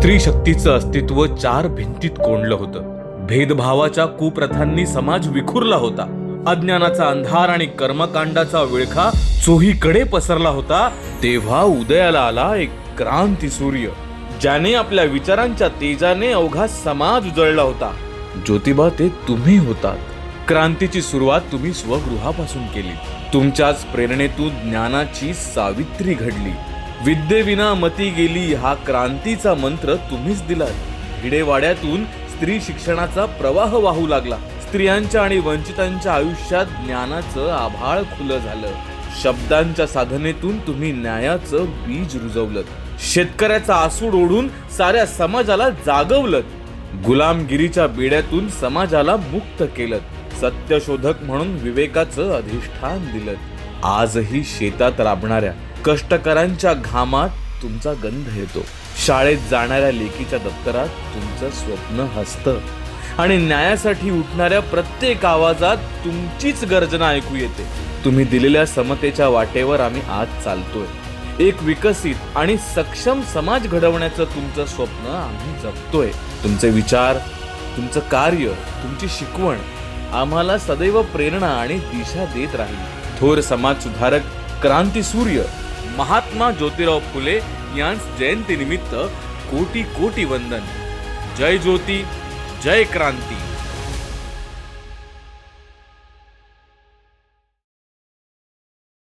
स्त्री शक्तीचं अस्तित्व चार भिंतीत कोंडलं होतं. भेदभावाच्या कुप्रथांनी समाज विखुरला होता. अज्ञानाचा अंधार आणि कर्मकांडाचा विळखा चोहीकडे पसरला होता. तेव्हा उदयाला आला एक क्रांती सूर्य, ज्याने आपल्या विचारांच्या तेजाने अवघा समाज उजळला होता. ज्योतिबा, ते तुम्ही होतात. क्रांतीची सुरुवात तुम्ही स्वगृहापासून केली. तुमच्याच प्रेरणेतून ज्ञानाची सावित्री घडली. विद्येविना मती गेली हा क्रांतीचा मंत्र तुम्हीच दिलात. भिडेवाड्यातून स्त्री शिक्षणाचा प्रवाह वाहू लागला. स्त्रियांच्या आणि वंचितांच्या आयुष्यात ज्ञानाचं आभाळ खुलं झालं. शब्दांच्या साधनेतून तुम्ही न्यायाचं बीज रुजवलं. शेतकऱ्याचा आसूड ओढून साऱ्या समाजाला जागवलं. गुलामगिरीच्या बेड्यातून समाजाला मुक्त केलं. सत्यशोधक म्हणून विवेकाचं अधिष्ठान दिलं. आजही शेतात राबणाऱ्या कष्टकरांच्या घामात तुमचा गंध येतो. शाळेत जाणाऱ्या लेकीच्या दप्तरात तुमचं स्वप्न हसतं आणि न्यायासाठी उठणाऱ्या प्रत्येक आवाजात तुमचीच गर्जना ऐकू येते. तुम्ही दिलेल्या समतेच्या वाटेवर आम्ही आज चालतोय. एक विकसित आणि सक्षम समाज घडवण्याचं तुमचं स्वप्न आम्ही जपतोय. तुमचे विचार, तुमचं कार्य, तुमची शिकवण आम्हाला सदैव प्रेरणा आणि दिशा देत राहील. थोर समाज सुधारक क्रांती सूर्य महात्मा ज्योतिराव फुले यांस जयंतीनिमित्त कोटी कोटी वंदन. जय ज्योती, जय क्रांती.